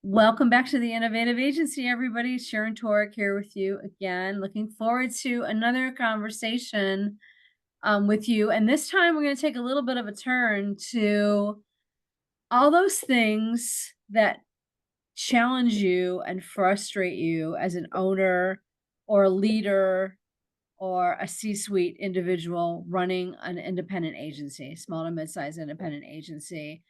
Welcome back to the Innovative Agency, everybody. Sharon Toerek here with you again. Looking forward to another conversation with you. And this time we're going to take a little bit of a turn to all those things that challenge you and frustrate you as an owner or a leader or a C-suite individual running an independent agency, small to mid-sized independent agency.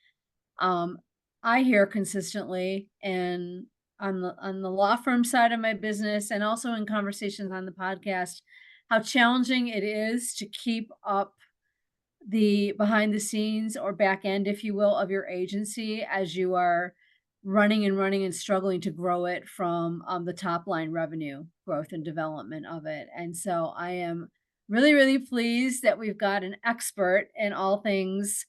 Um, I hear consistently and on the law firm side of my business and also in conversations on the podcast, how challenging it is to keep up the behind the scenes or back end, if you will, of your agency as you are running and struggling to grow it from the top line revenue growth and development of it. And so I am really, really pleased that we've got an expert in all things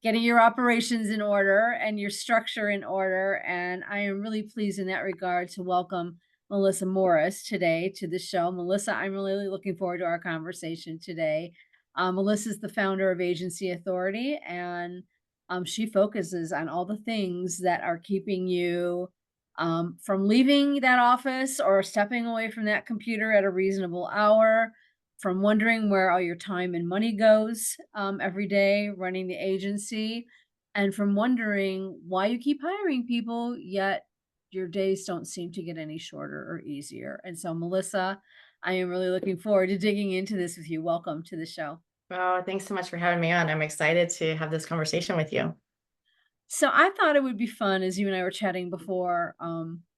getting your operations in order and your structure in order. And I am really pleased in that regard to welcome Melissa Morris today to the show. Melissa, I'm really looking forward to our conversation today. Melissa is the founder of Agency Authority, and she focuses on all the things that are keeping you from leaving that office or stepping away from that computer at a reasonable hour, from wondering where all your time and money goes every day running the agency, and from wondering why you keep hiring people, yet your days don't seem to get any shorter or easier. And so, Melissa, I am really looking forward to digging into this with you. Welcome to the show. Oh, thanks so much for having me on. I'm excited to have this conversation with you. So I thought it would be fun as you and I were chatting before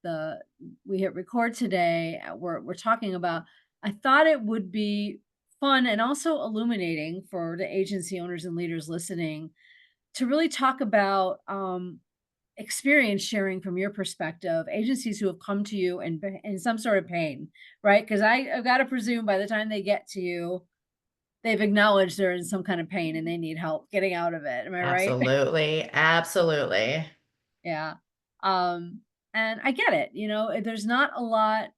the we hit record today. We're talking about. I thought it would be fun and also illuminating for the agency owners and leaders listening to really talk about experience sharing from your perspective, agencies who have come to you in some sort of pain, right? Because I've got to presume by the time they get to you, they've acknowledged they're in some kind of pain and they need help getting out of it. Am I right? Absolutely. Absolutely. Yeah. Um, and I get it, there's not a lot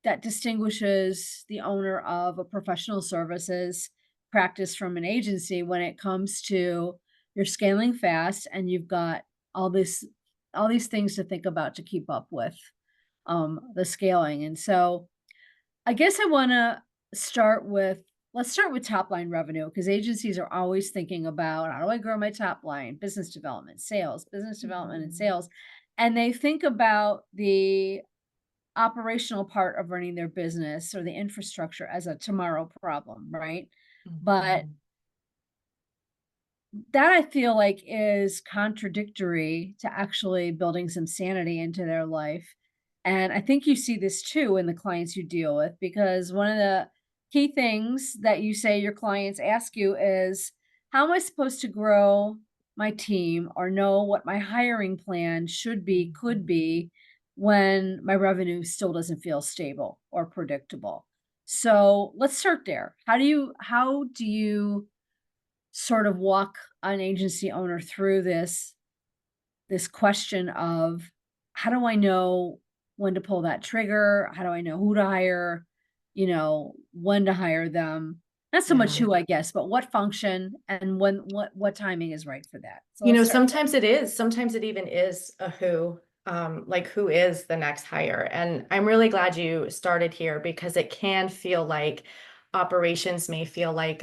that distinguishes the owner of a professional services practice from an agency when it comes to you're scaling fast and you've got all this all these things to think about to keep up with the scaling. And so I guess I want to start with let's start with top line revenue because agencies are always thinking about how do I grow my top line, business development, sales, business development and Mhm. sales. And they think about the operational part of running their business or the infrastructure as a tomorrow problem, right? But Mhm. that I feel like is contradictory to actually building some sanity into their life. And I think you see this too in the clients you deal with, because one of the key things that you say your clients ask you is, how am I supposed to grow my team or know what my hiring plan should be, could Mhm. be when my revenue still doesn't feel stable or predictable? So let's start there. How do you sort of walk an agency owner through this question of how do I know when to pull that trigger? How do I know who to hire? When to hire them? Not so much Yeah. who, I guess, but what function and when what timing is right for that. So let's start Sometimes it even is a who, like who is the next hire. And I'm really glad you started here because it can feel like operations may feel like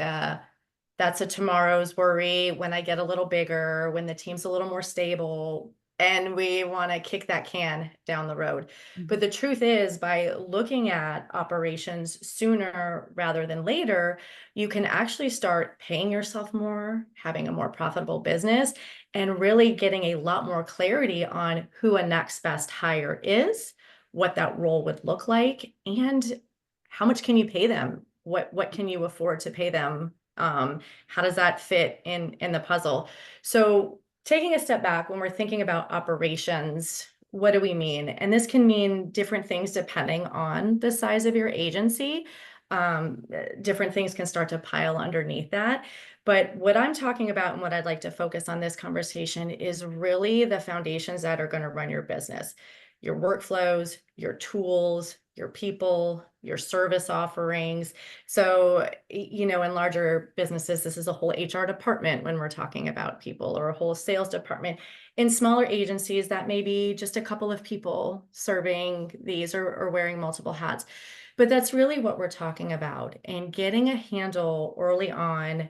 that's a tomorrow's worry when I get a little bigger, when the team's a little more stable, and we want to kick that can down the road. But there. the truth is, by looking at operations sooner rather than later, you can actually start paying yourself more, having a more profitable business, and really getting a lot more clarity on who a next best hire is, what that role would look like, and how much can you pay them? What can you afford to pay them? How does that fit in the puzzle? So taking a step back, when we're thinking about operations, what do we mean? And this can mean different things depending on the size of your agency. Different things can start to pile underneath that. But what I'm talking about and what I'd like to focus on this conversation is really the foundations that are going to run your business, your workflows, your tools, your people, your service offerings. So, in larger businesses, this is a whole HR department when we're talking about people, or a whole sales department. In smaller agencies, that may be just a couple of people serving these or wearing multiple hats. But that's really what we're talking about. And getting a handle early on,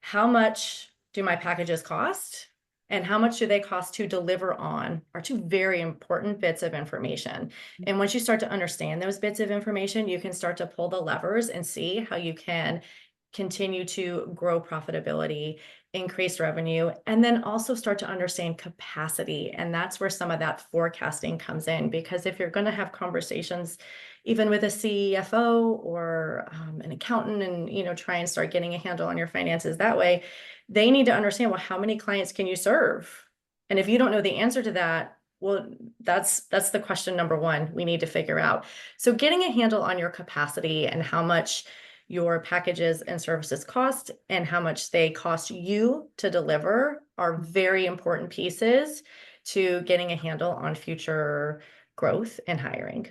how much do my packages cost? And how much do they cost to deliver on are two very important bits of information. And once you start to understand those bits of information, you can start to pull the levers and see how you can continue to grow profitability, increase revenue, and then also start to understand capacity. And that's where some of that forecasting comes in, because if you're going to have conversations, even with a CFO or an accountant, and try and start getting a handle on your finances that way, they need to understand, well, how many clients can you serve? And if you don't know the answer to that, well, that's the question number one we need to figure out. So getting a handle on your capacity and how much your packages and services cost and how much they cost you to deliver are very important pieces to getting a handle on future growth and hiring.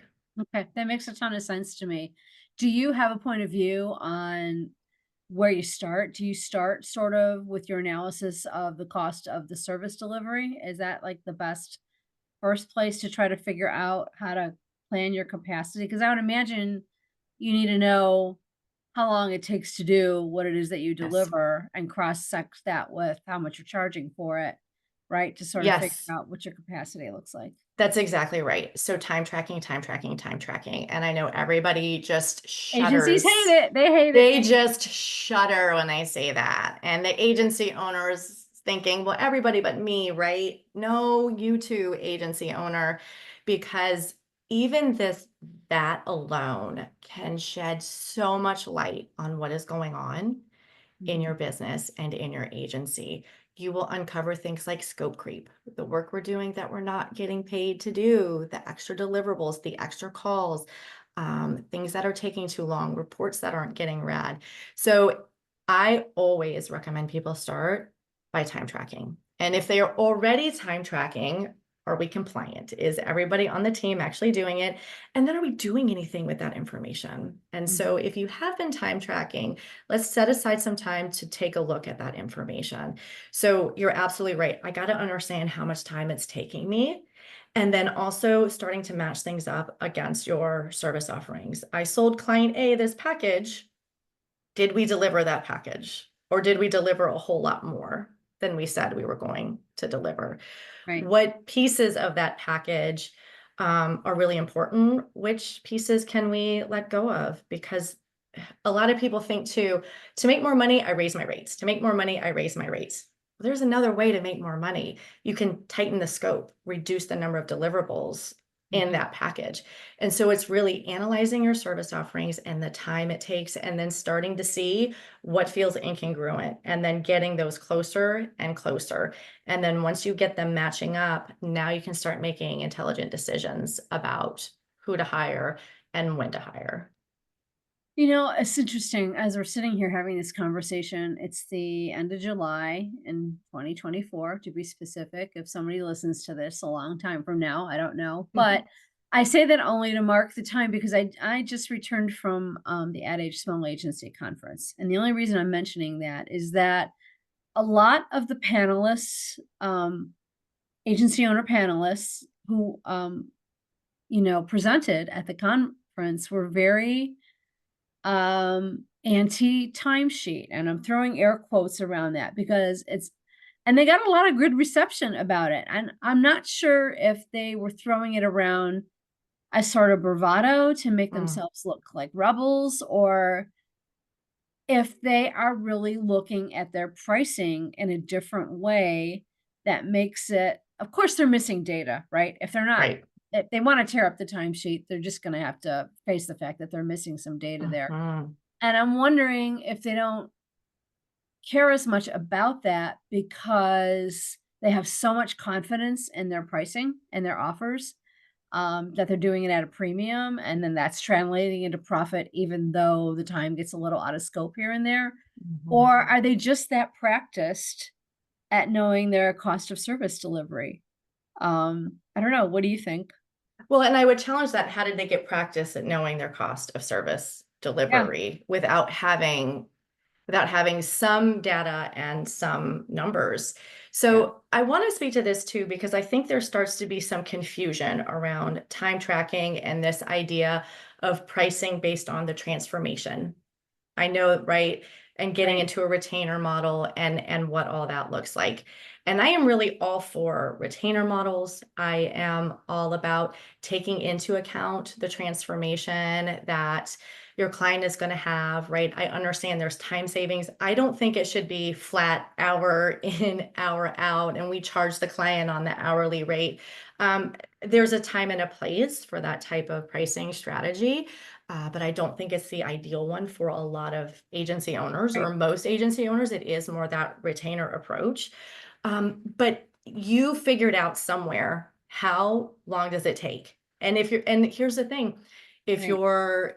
Okay, that makes a ton of sense to me. Do you have a point of view on where you start? Do you start sort of with your analysis of the cost of the service delivery? Is that like the best first place to try to figure out how to plan your capacity? Because I would imagine you need to know how long it takes to do what it is that you Yes. deliver and cross-sec that with how much you're charging for it, right? To sort of figure Yes. out what your capacity looks like. That's exactly right. So time tracking, time tracking, time tracking. And I know everybody just Agencies hate shudders. it. They hate it. They just shudder when I say that. And the agency owners thinking, well, everybody but me, right? No, you too, agency owner, because even that alone can shed so much light on what is going on in Mhm. your business and in your agency. You will uncover things like scope creep, the work we're doing that we're not getting paid to do, the extra deliverables, the extra calls, things that are taking too long, reports that aren't getting read. So I always recommend people start by time tracking. And if they are already time tracking, are we compliant? Is everybody on the team actually doing it? And then are we doing anything with that information? And so Mhm. if you have been time tracking, let's set aside some time to take a look at that information. So you're absolutely right. I got to understand how much time it's taking me. And then also starting to match things up against your service offerings. I sold client A this package. Did we deliver that package? Or did we deliver a whole lot more than we said we were going to deliver? Right. What pieces of that package are really important? Which pieces can we let go of? Because a lot of people think too, to make more money, I raise my rates. To make more money, I raise my rates. There's another way to make more money. You can tighten the scope, reduce the number of deliverables in Mhm. that package. And so it's really analyzing your service offerings and the time it takes, and then starting to see what feels incongruent, and then getting those closer and closer. And then once you get them matching up, now you can start making intelligent decisions about who to hire and when to hire. You know, it's interesting as we're sitting here having this conversation. It's the end of July in 2024, to be specific. If somebody listens to this a long time from now, I don't know. But I say that only to mark the time because I just returned from the Ad Age Small Agency Conference. And the only reason I'm mentioning that is that a lot of the panelists, agency owner panelists who, presented at the conference were very anti timesheet, and I'm throwing air quotes around that because and they got a lot of good reception about it, and I'm not sure if they were throwing it around as sort of bravado to make Mm, themselves look like rebels, or if they are really looking at their pricing in a different way that makes it, of course they're missing data, right? If they're not, right. if they want to tear up the timesheet, they're just going to have to face the fact that they're missing some data there. Mhm. And I'm wondering if they don't care as much about that because they have so much confidence in their pricing and their offers, that they're doing it at a premium, and then that's translating into profit even though the time gets a little out of scope here and there? Or Mhm. are they just that practiced at knowing their cost of service delivery? I don't know. What do you think? Well, and I would challenge that. How did they get practice at knowing their cost of service Yeah. delivery without having some data and some numbers? Yeah. So I want to speak to this too, because I think there starts to be some confusion around time tracking and this idea of pricing based on the transformation. I know, right? And getting Right. into a retainer model and what all that looks like. And I am really all for retainer models. I am all about taking into account the transformation that your client is going to have, right? I understand there's time savings. I don't think it should be flat hour in, hour out, and we charge the client on the hourly rate. There's a time and a place for that type of pricing strategy. But I don't think it's the ideal one for a lot of agency owners Right. or most agency owners. It is more that retainer approach. But you figured out somewhere, how long does it take? And here's the thing, if Right. you're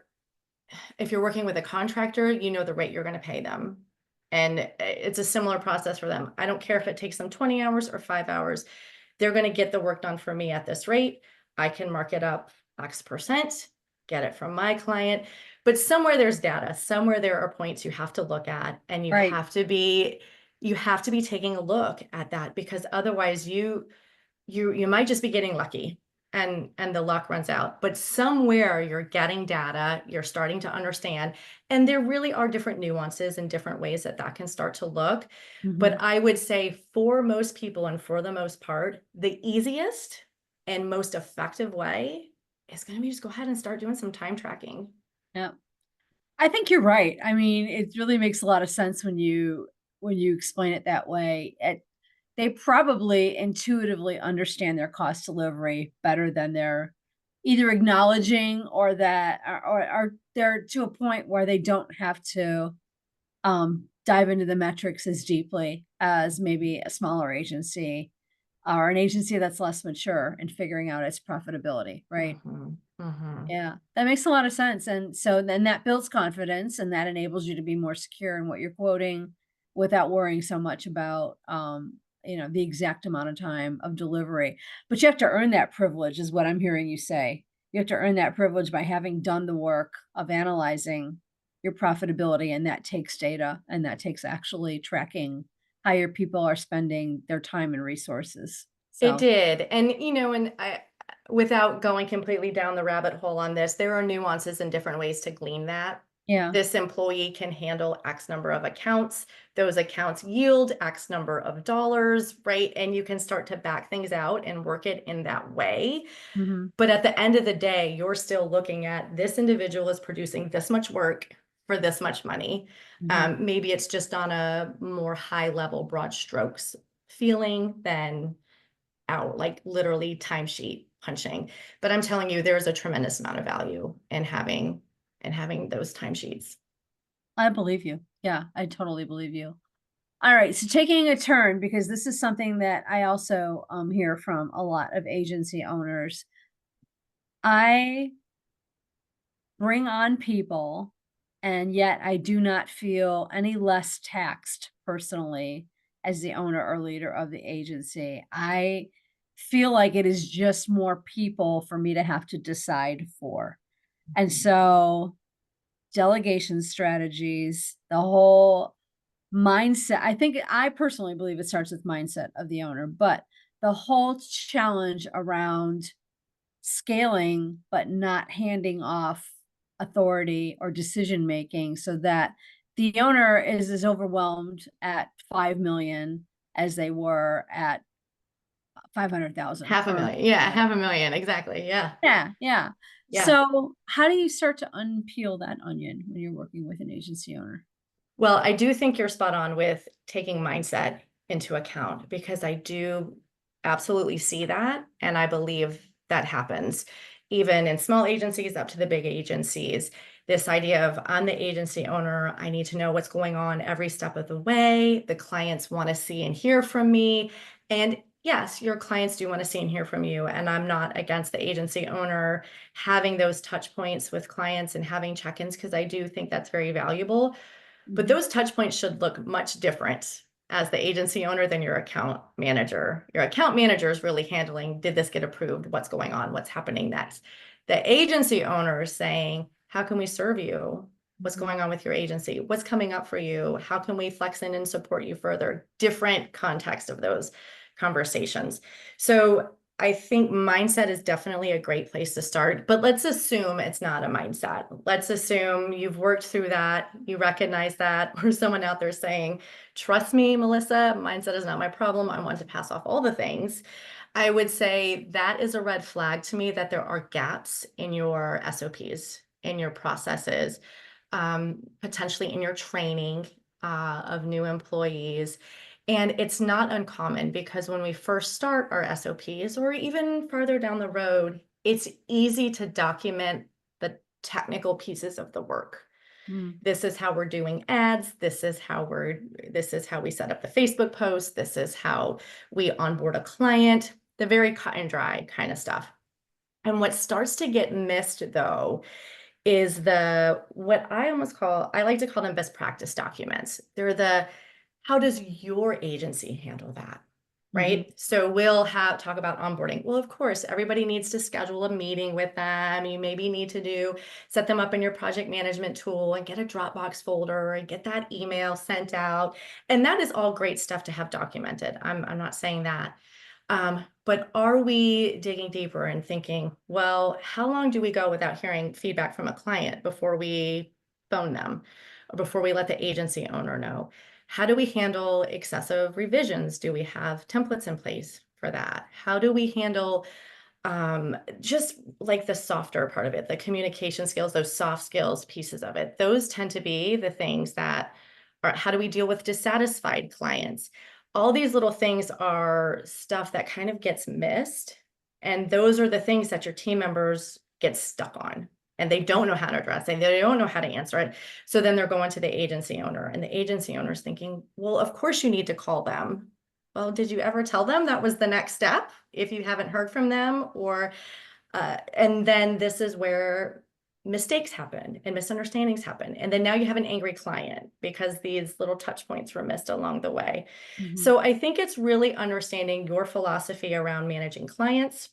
if you're working with a contractor, you know the rate you're going to pay them. And it's a similar process for them. I don't care if it takes them 20 hours or 5 hours. They're going to get the work done for me at this rate. I can mark it up X%, get it from my client. But somewhere there's data, somewhere there are points you have to look at, and Right. you have to be taking a look at that, because otherwise you might just be getting lucky, and the luck runs out. But somewhere you're getting data, you're starting to understand, and there really are different nuances and different ways that that can start to look. Hmm. But I would say for most people and for the most part, the easiest and most effective way is going to be just go ahead and start doing some time tracking. Yeah. I think you're right. I mean, it really makes a lot of sense when you explain it that way. They probably intuitively understand their cost delivery better than they're either acknowledging, or that or they're to a point where they don't have to dive into the metrics as deeply as maybe a smaller agency or an agency that's less mature in figuring out its profitability, right? Mhm, mhm. Yeah, that makes a lot of sense, and so then that builds confidence, and that enables you to be more secure in what you're quoting without worrying so much about, the exact amount of time of delivery. But you have to earn that privilege is what I'm hearing you say. You have to earn that privilege by having done the work of analyzing your profitability, and that takes data, and that takes actually tracking how your people are spending their time and resources. It So, did. And, and without going completely down the rabbit hole on this, there are nuances and different ways to glean that. yeah. This employee can handle X number of accounts. Those accounts yield X number of dollars, right? And you can start to back things out and work it in that way. Mhm. But at the end of the day, you're still looking at this individual is producing this much work for this much money. Mhm. Maybe it's just on a more high level, broad strokes feeling than out, like literally timesheet punching. But I'm telling you, there's a tremendous amount of value in having those timesheets. I believe you. Yeah, I totally believe you. All right, so taking a turn, because this is something that I also hear from a lot of agency owners. I bring on people, and yet I do not feel any less taxed personally as the owner or leader of the agency. I feel like it is just more people for me to have to decide for. And so delegation strategies, the whole mindset. I personally believe it starts with mindset of the owner, but the whole challenge around scaling, but not handing off authority or decision making so that the owner is as overwhelmed at 5 million as they were at 500,000 Half a or a million. million Yeah, dollars. half a million. Exactly. Yeah. Yeah, yeah. Yeah. So, how do you start to unpeel that onion when you're working with an agency owner? Well, I do think you're spot on with taking mindset into account, because I do absolutely see that. And I believe that happens even in small agencies up to the big agencies. This idea of I'm the agency owner, I need to know what's going on every step of the way. The clients want to see and hear from me. And yes, your clients do want to see and hear from you. And I'm not against the agency owner having those touch points with clients and having check ins, because I do think that's very valuable. But Mhm, those touch points should look much different as the agency owner than your account manager. Your account manager is really handling, did this get approved? What's going on? What's happening next? The agency owner is saying, how can we serve you? What's Mhm. going on with your agency? What's coming up for you? How can we flex in and support you further? Different context of those conversations. So I think mindset is definitely a great place to start, but let's assume it's not a mindset. Let's assume you've worked through that, you recognize that, or someone out there saying, trust me, Melissa, mindset is not my problem. I want to pass off all the things. I would say that is a red flag to me that there are gaps in your SOPs, in your processes, potentially in your training of new employees. And it's not uncommon because when we first start our SOPs or even farther down the road, it's easy to document the technical pieces of the work. Mm. This is how we're doing ads. This is how we set up the Facebook post. This is how we onboard a client, the very cut and dry kind of stuff. And what starts to get missed though is what I like to call them best practice documents. They're how does your agency handle that? Mhm. Right. So we'll talk about onboarding. Well, of course, everybody needs to schedule a meeting with them. You maybe need to set them up in your project management tool and get a Dropbox folder and get that email sent out. And that is all great stuff to have documented. I'm not saying that. But are we digging deeper and thinking, well, how long do we go without hearing feedback from a client before we phone them or before we let the agency owner know? How do we handle excessive revisions? Do we have templates in place for that? How do we handle just like the softer part of it, the communication skills, those soft skills pieces of it? Those tend to be the things that are, how do we deal with dissatisfied clients? All these little things are stuff that kind of gets missed. And those are the things that your team members get stuck on and they don't know how to address it. They don't know how to answer it. So then they're going to the agency owner and the agency owner is thinking, well, of course you need to call them. Well, did you ever tell them that was the next step if you haven't heard from them? And then this is where mistakes happen and misunderstandings happen. And then now you have an angry client because these little touch points were missed along the way. Mhm. So I think it's really understanding your philosophy around managing clients.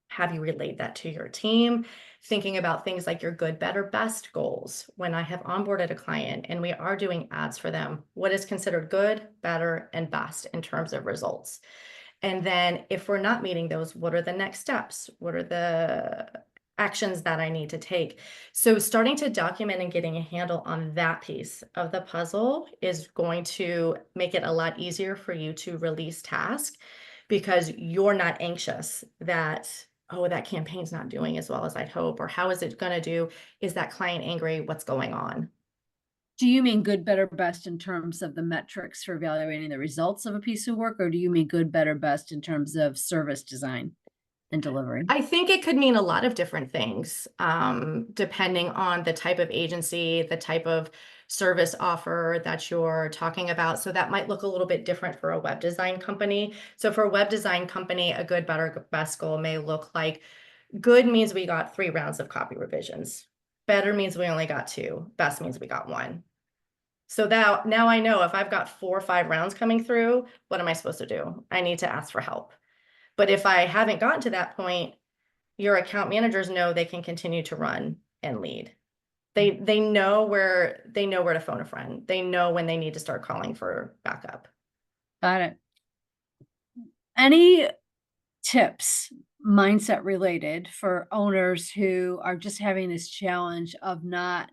Have you relayed that to your team? Thinking about things like your good, better, best goals. When I have onboarded a client and we are doing ads for them, what is considered good, better, and best in terms of results? And then if we're not meeting those, what are the next steps? What are the actions that I need to take? So starting to document and getting a handle on that piece of the puzzle is going to make it a lot easier for you to release tasks because you're not anxious that, oh, that campaign's not doing as well as I'd hope, or how is it going to do? Is that client angry? What's going on? Do you mean good, better, best in terms of the metrics for evaluating the results of a piece of work, or do you mean good, better, best in terms of service design and delivery? I think it could mean a lot of different things, depending on the type of agency, the type of service offer that you're talking about. So that might look a little bit different for a web design company. So for a web design company, a good, better, best goal may look like good means we got 3 rounds of copy revisions. Better means we only got 2. Best means we got 1. So now I know if I've got 4 or 5 rounds coming through, what am I supposed to do? I need to ask for help. But if I haven't gotten to that point, your account managers know they can continue to run and lead. They know where to phone a friend. They know when they need to start calling for backup. Got it. Any tips, mindset related, for owners who are just having this challenge of not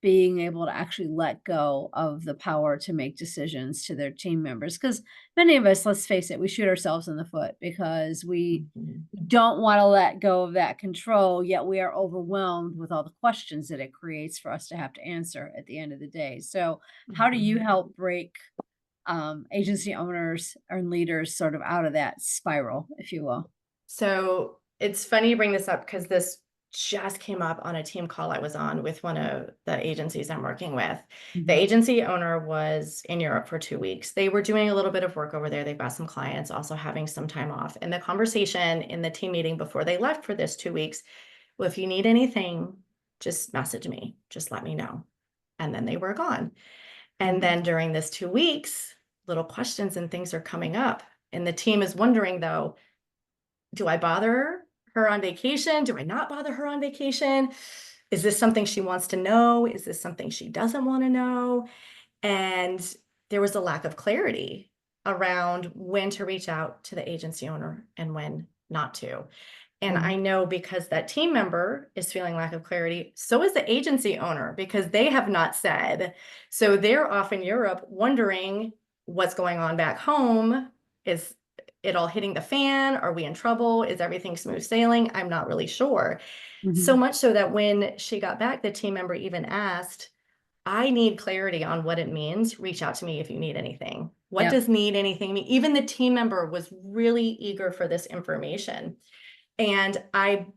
being able to actually let go of the power to make decisions to their team members? Because many of us, let's face it, we shoot ourselves in the foot because we Mhm. don't want to let go of that control, yet we are overwhelmed with all the questions that it creates for us to have to answer at the end of the day. So, how do you Mhm. help break agency owners and leaders sort of out of that spiral, if you will? So it's funny you bring this up because this just came up on a team call I was on with one of the agencies I'm working with. The Mhm. agency owner was in Europe for 2 weeks. They were doing a little bit of work over there. They've got some clients also having some time off. And the conversation in the team meeting before they left for this 2 weeks, well, if you need anything, just message me, just let me know. And then they were gone. And Mhm. then during this 2 weeks, little questions and things are coming up. And the team is wondering though, do I bother her on vacation? Do I not bother her on vacation? Is this something she wants to know? Is this something she doesn't want to know? And there was a lack of clarity around when to reach out to the agency owner and when not to. And Mhm, I know because that team member is feeling lack of clarity, so is the agency owner because they have not said. So they're off in Europe wondering what's going on back home. Is it all hitting the fan? Are we in trouble? Is everything smooth sailing? I'm not really sure. So mhm. much so that when she got back, the team member even asked, I need clarity on what it means. Reach out to me if you need anything. What Yep. does need anything mean? Even the team member was really eager for this information. And I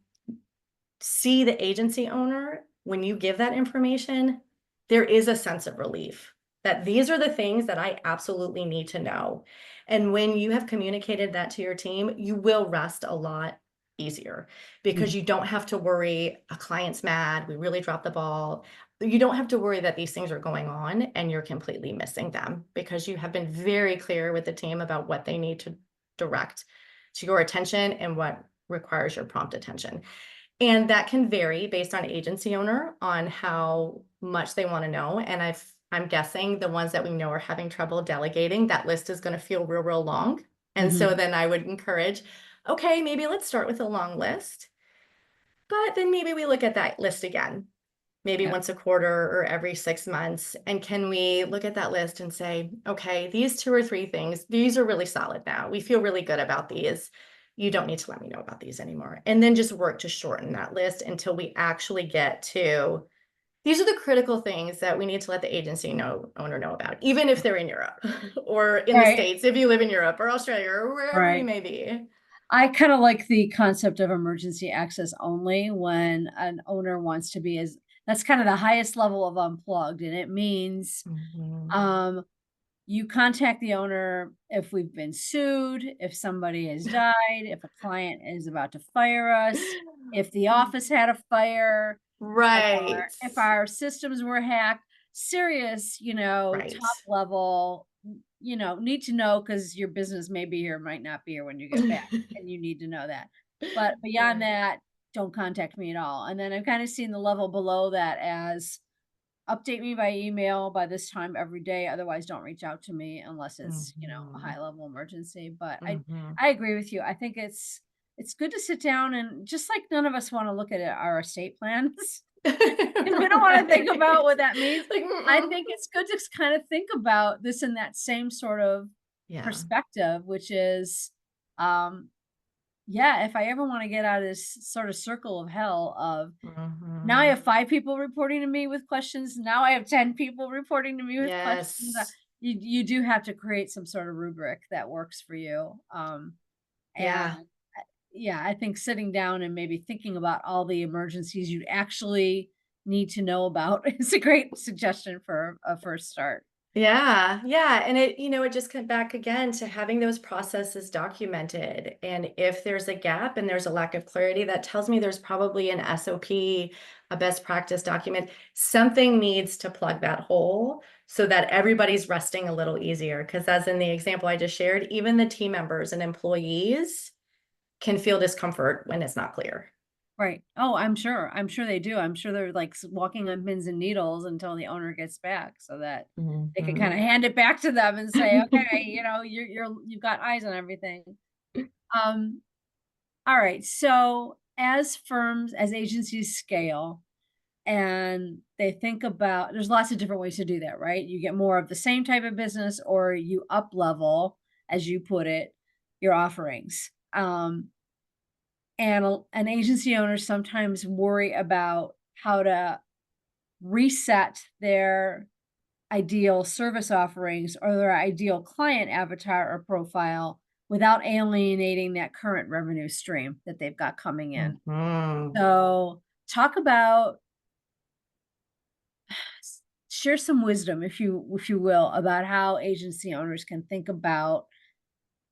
see the agency owner, when you give that information, there is a sense of relief that these are the things that I absolutely need to know. And when you have communicated that to your team, you will rest a lot easier Mhm, because you don't have to worry a client's mad, we really dropped the ball. You don't have to worry that these things are going on and you're completely missing them because you have been very clear with the team about what they need to direct to your attention and what requires your prompt attention. And that can vary based on agency owner on how much they want to know. And I'm guessing the ones that we know are having trouble delegating, that list is going to feel real, real long. And so mhm. then I would encourage, okay, maybe let's start with a long list, but then maybe we look at that list again, maybe Yep. once a quarter or every 6 months. And can we look at that list and say, okay, these 2 or 3 things, these are really solid now. We feel really good about these. You don't need to let me know about these anymore. And then just work to shorten that list until we actually get to these are the critical things that we need to let the agency owner know about, even if they're in Europe or in the Right, States, if you live in Europe or Australia or wherever you right. may be. I kind of like the concept of emergency access only when an owner wants to be as that's kind of the highest level of unplugged. And it means Mhm. um you contact the owner if we've been sued, if somebody has died, if a client is about to fire us, if the office had a fire, or Right. if our systems were hacked. Serious, Right. top level, need to know because your business may be here, might not be here when you get back, and you need to know that. But beyond Right. that, don't contact me at all. And then I've kind of seen the level below that as update me by email by this time every day. Otherwise, don't reach out to me unless it's, a Mhm. high level emergency. But I Mhm. I agree with you. I think it's good to sit down and just like none of us want to look at our estate plans. And we don't want to think about Right. what that means. Like, I mm-mm. think it's good to kind of think about this in that same sort of Yeah. perspective, which is, um, yeah, if I ever want to get out of this sort of circle of hell of now I Mhm. have 5 people reporting to me with questions. Now I have 10 people reporting to me with questions. Yes. You do have to create some sort of rubric that works for you. And Yeah. yeah, I think sitting down and maybe thinking about all the emergencies you actually need to know about is a great suggestion for a first start. Yeah, yeah, and it just comes back again to having those processes documented. And if there's a gap and there's a lack of clarity, that tells me there's probably an SOP, a best practice document. Something needs to plug that hole so that everybody's resting a little easier. Because as in the example I just shared, even the team members and employees can feel discomfort when it's not clear. Right. Oh, I'm sure. I'm sure they do. I'm sure they're like walking on pins and needles until the owner gets back so that they can kind of Mhm. hand it back to them and say, okay, you've got eyes on everything. Um, all right. So as agencies scale and they think about there's lots of different ways to do that, right? You get more of the same type of business or you up level, as you put it, your offerings. An agency owner sometimes worry about how to reset their ideal service offerings or their ideal client avatar or profile without alienating that current revenue stream that they've got coming in. Mhm. So, talk about share some wisdom if you will about how agency owners can think about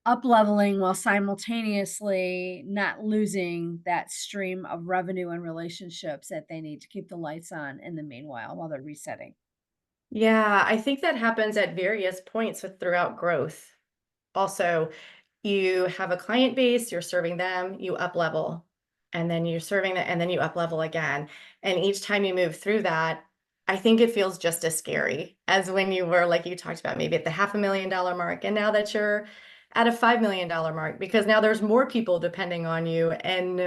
up leveling while simultaneously not losing that stream of revenue and relationships that they need to keep the lights on in the meanwhile while they're resetting. Yeah, I think that happens at various points throughout growth. Also, you have a client base, you're serving them, you up level. and then you're serving that, and then you up level again. And each time you move through that, I think it feels just as scary as when you were, like you talked about, maybe at the $500,000 mark. And now that you're at a $5 million mark, because now there's more people depending on you, and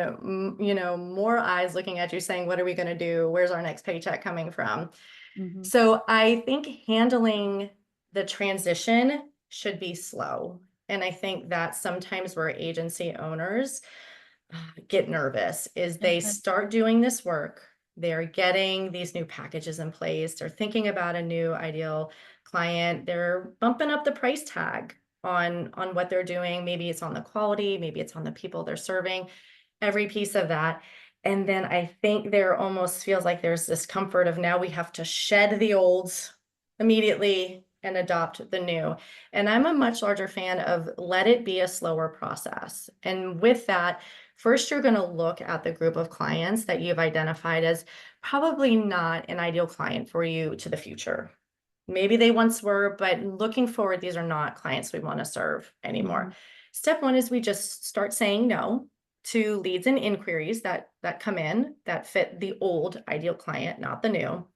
more eyes looking at you saying, what are we going to do? Where's our next paycheck coming from? Mhm. So I think handling the transition should be slow. And I think that sometimes where agency owners get nervous is they Okay. start doing this work. They're getting these new packages in place. They're thinking about a new ideal client. They're bumping up the price tag on what they're doing. Maybe it's on the quality, maybe it's on the people they're serving, every piece of that. And then I think there almost feels like there's this comfort of now we have to shed the olds immediately and adopt the new. And I'm a much larger fan of let it be a slower process. And with that, first, you're going to look at the group of clients that you've identified as probably not an ideal client for you to the future. Maybe they once were, but looking forward, these are not clients we want to serve anymore. Mhm. Step one is we just start saying no to leads and inquiries that come in that fit the old ideal client, not the new.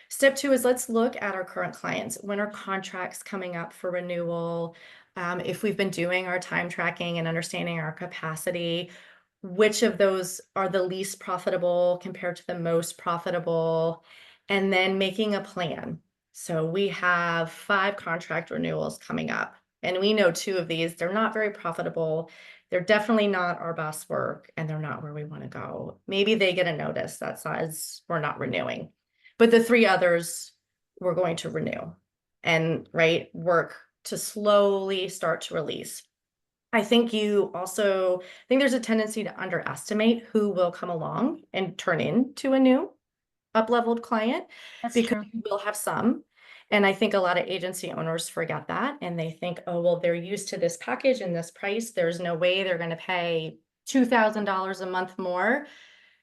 Step two is let's look at our current clients. When are contracts coming up for renewal? If we've been doing our time tracking and understanding our capacity, which of those are the least profitable compared to the most profitable? And then making a plan. So we have 5 contract renewals coming up, and we know 2 of these, they're not very profitable. They're definitely not our best work, and they're not where we want to go. Maybe they get a notice that says we're not renewing. But the 3 others we're going to renew and work to slowly start to release. I think there's a tendency to underestimate who will come along and turn into a new up-leveled client, That's because true. you will have some. And I think a lot of agency owners forget that, and they think, oh, well, they're used to this package and this price. There's no way they're going to pay $2,000 a month more.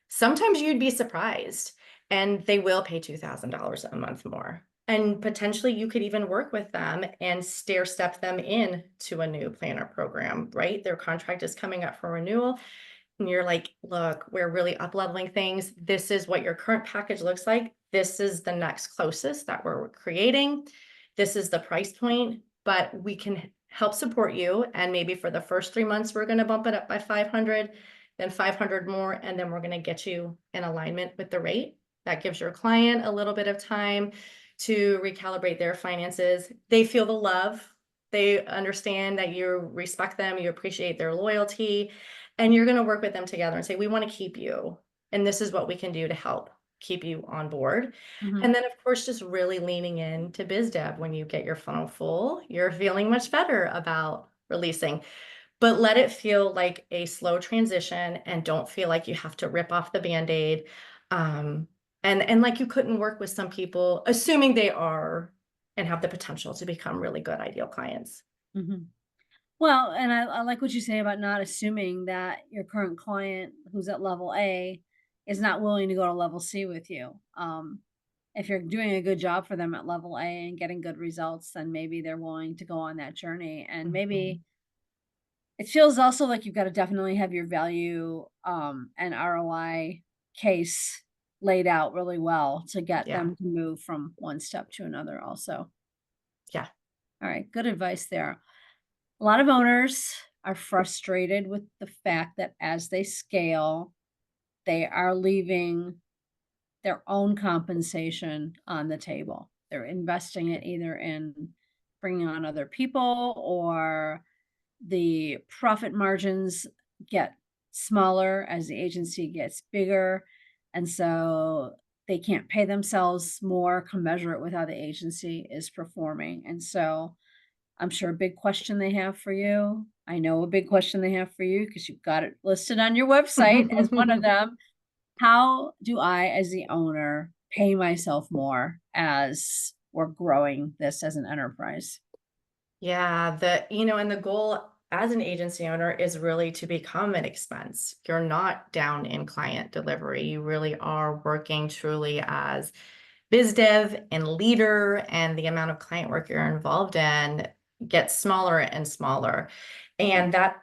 Sometimes you'd be surprised, and they will pay $2,000 a month more. And potentially you could even work with them and stair step them in to a new planner program, right? Their contract is coming up for renewal. And you're like, look, we're really up leveling things. This is what your current package looks like. This is the next closest that we're creating. This is the price point, but we can help support you. And maybe for the first 3 months, we're going to bump it up by 500, then 500 more. And then we're going to get you in alignment with the rate. That gives your client a little bit of time to recalibrate their finances. They feel the love. They understand that you respect them, you appreciate their loyalty, and you're going to work with them together and say, we want to keep you, and this is what we can do to help keep you on board. Mhm. And then, of course, just really leaning into biz dev. When you get your funnel full, you're feeling much better about releasing, but let it feel like a slow transition, and don't feel like you have to rip off the band-aid. um, and like you couldn't work with some people assuming they are and have the potential to become really good ideal clients. Mhm. Well, and I like what you say about not assuming that your current client who's at level A is not willing to go to level C with you. If you're doing a good job for them at level A and getting good results, then maybe they're willing to go on that journey. And maybe Mhm. it feels also like you've got to definitely have your value and ROI case laid out really well to get Yeah. them to move from one step to another also. Yeah. All right, good advice there. A lot of owners are frustrated with the fact that as they scale, they are leaving their own compensation on the table. They're investing it either in bringing on other people, or the profit margins get smaller as the agency gets bigger. And so they can't pay themselves more, commensurate with how the agency is performing. And so I'm sure a big question they have for you. I know a big question they have for you because you've got it listed on your website as one of them. How do I, as the owner, pay myself more as we're growing this as an enterprise? Yeah, and the goal as an agency owner is really to become an expense. You're not down in client delivery. You really are working truly as biz dev and leader, and the amount of client work you're involved in gets smaller and smaller. And that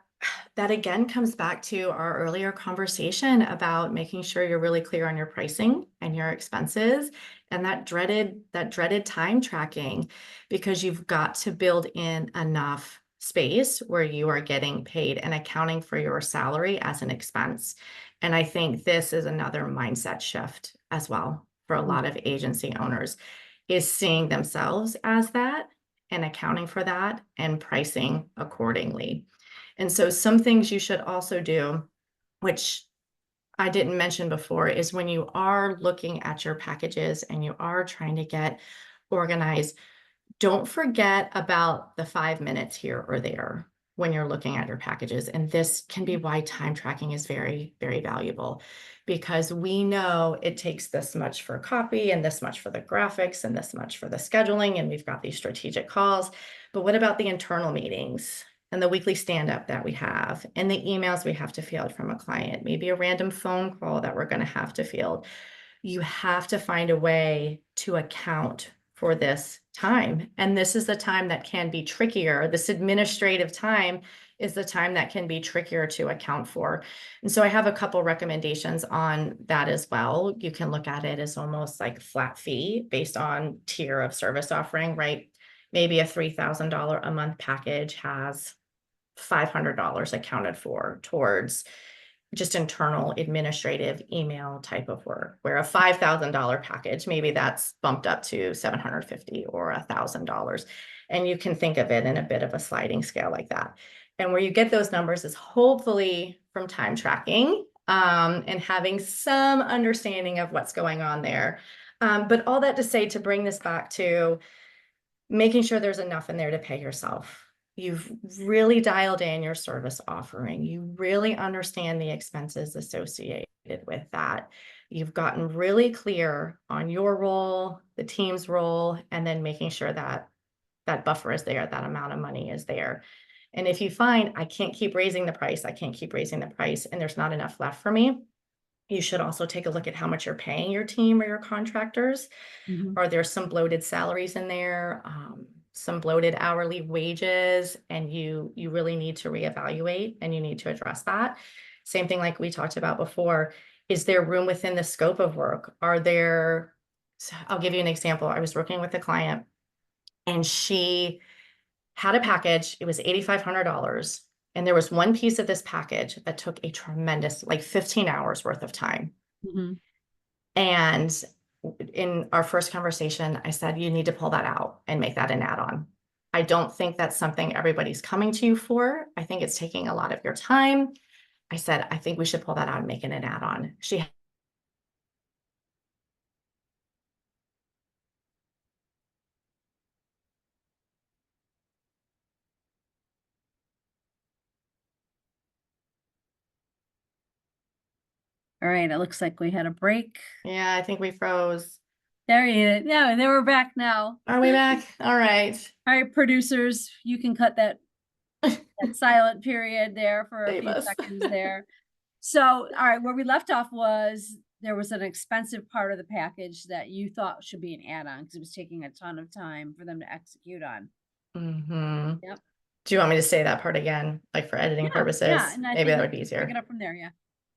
That again comes back to our earlier conversation about making sure you're really clear on your pricing and your expenses and that dreaded time tracking, because you've got to build in enough space where you are getting paid and accounting for your salary as an expense. And I think this is another mindset shift as well for a Mhm, lot of agency owners, is seeing themselves as that and accounting for that and pricing accordingly. And so some things you should also do, which I didn't mention before, is when you are looking at your packages and you are trying to get organized, don't forget about the 5 minutes here or there when you're looking at your packages. And this can be mhm, why time tracking is very, very valuable, because we know it takes this much for copy and this much for the graphics and this much for the scheduling. And we've got these strategic calls. But what about the internal meetings and the weekly stand up that we have and the emails we have to field from a client, maybe a random phone call that we're going to have to field? You have to find a way to account for this time. And this is the time that can be trickier. This administrative time is the time that can be trickier to account for. And so I have a couple recommendations on that as well. You can look at it as almost like flat fee based on tier of service offering, right? Maybe a $3,000 a month package has $500 accounted for towards just internal administrative email type of work, where a $5,000 package, maybe that's bumped up to 750 or $1,000. And you can think of it in a bit of a sliding scale like that. And where you get those numbers is hopefully from time tracking, and having some understanding of what's going on there. But all that to say, to bring this back to making sure there's enough in there to pay yourself. You've really dialed in your service offering. You really understand the expenses associated with that. You've gotten really clear on your role, the team's role, and then making sure that that buffer is there, that amount of money is there. And if you find I can't keep raising the price, I can't keep raising the price, and there's not enough left for me, you should also take a look at how much you're paying your team or your contractors. mhm. Are there some bloated salaries in there, some bloated hourly wages, and you really need to reevaluate and you need to address that. Same thing like we talked about before. Is there room within the scope of work? Are there, so I'll give you an example. I was working with a client and she had a package. It was $8,500. And there was one piece of this package that took a tremendous, like 15 hours worth of time. Mhm. And in our first conversation, I said, you need to pull that out and make that an add-on. I don't think that's something everybody's coming to you for. I think it's taking a lot of your time. I said, I think we should pull that out and make it an add-on. All right, it looks like we had a break. Yeah, I think we froze. There you is. Yeah, they were back now. Are we back? All right. All right, producers, you can cut that silent period there for a Save few us. seconds there. So, all right, where we left off was there was an expensive part of the package that you thought should be an add-on because it was taking a ton of time for them to execute on. Hmm. Yep. Do you want me to say that part again, like for editing Yeah, yeah, purposes? and I Maybe think that we would be can pick it easier. up from there, yeah.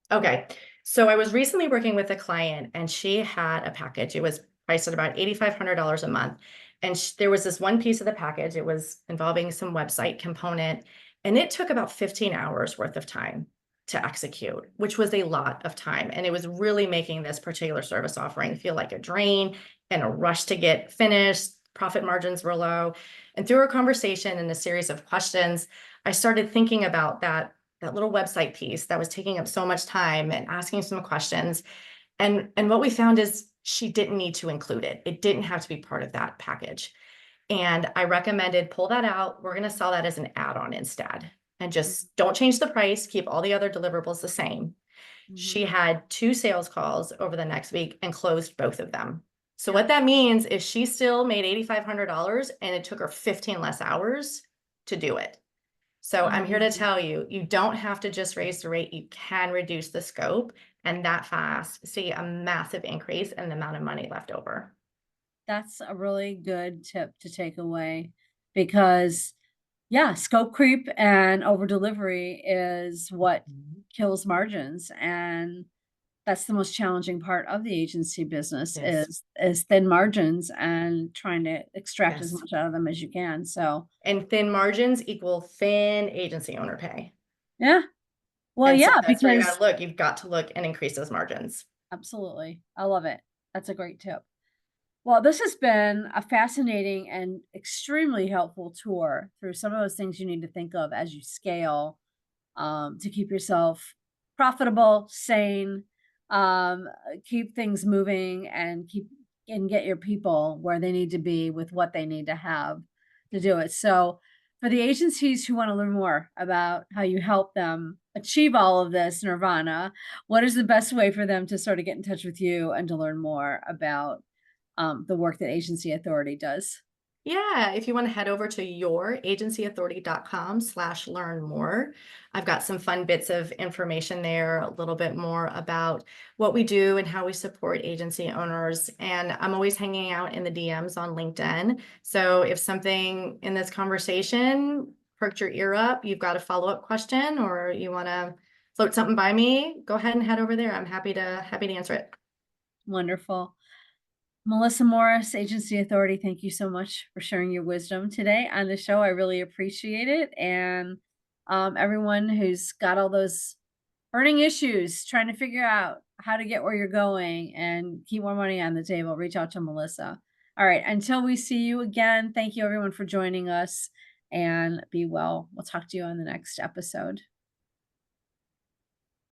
Okay. So I was recently working with a client and she had a package. It was priced at about $8,500 a month. And there was this one piece of the package. It was involving some website component. And it took about 15 hours worth of time to execute, which was a lot of time. And it was really making this particular service offering feel like a drain and a rush to get finished. Profit margins were low. And through our conversation and a series of questions, I started thinking about that little website piece that was taking up so much time and asking some questions. And what we found is she didn't need to include it. It didn't have to be part of that package. And I recommended pull that out. We're going to sell that as an add-on instead. And Mhm, just don't change the price, keep all the other deliverables the same. mhm. She had 2 sales calls over the next week and closed both of them. So Yep. what that means is she still made $8,500 and it took her 15 less hours to do it. So I'm here to Amazing. tell you, you don't have to just raise the rate, you can reduce the scope and that fast see a massive increase in the amount of money left over. That's a really good tip to take away because Yeah, scope creep and over delivery is what Mhm. kills margins, and that's the most challenging part of the agency business Yes. is thin margins and trying to extract as Yes. much out of them as you can. So, And thin margins equal thin agency owner pay. yeah. Well, And so yeah, that's where you because gotta look. You've got to look and increase those margins. absolutely. I love it. That's a great tip. Well, this has been a fascinating and extremely helpful tour through some of those things you need to think of as you scale, to keep yourself profitable, sane, keep things moving, and get your people where they need to be with what they need to have to do it. So, for the agencies who want to learn more about how you help them achieve all of this nirvana, what is the best way for them to sort of get in touch with you and to learn more about the work that Agency Authority does? Yeah, if you want to head over to youragencyauthority.com/learn more. I've got some fun bits of information there, a little bit more about what we do and how we support agency owners. And I'm always hanging out in the DMs on LinkedIn. So if something in this conversation perked your ear up, you've got a follow-up question, or you want to float something by me, go ahead and head over there. I'm happy to answer it. Wonderful. Melissa Morris, Agency Authority, thank you so much for sharing your wisdom today on the show. I really appreciate it. And everyone who's got all those burning issues, trying to figure out how to get where you're going and keep more money on the table, reach out to Melissa. All right. Until we see you again, thank you everyone for joining us and be well. We'll talk to you on the next episode.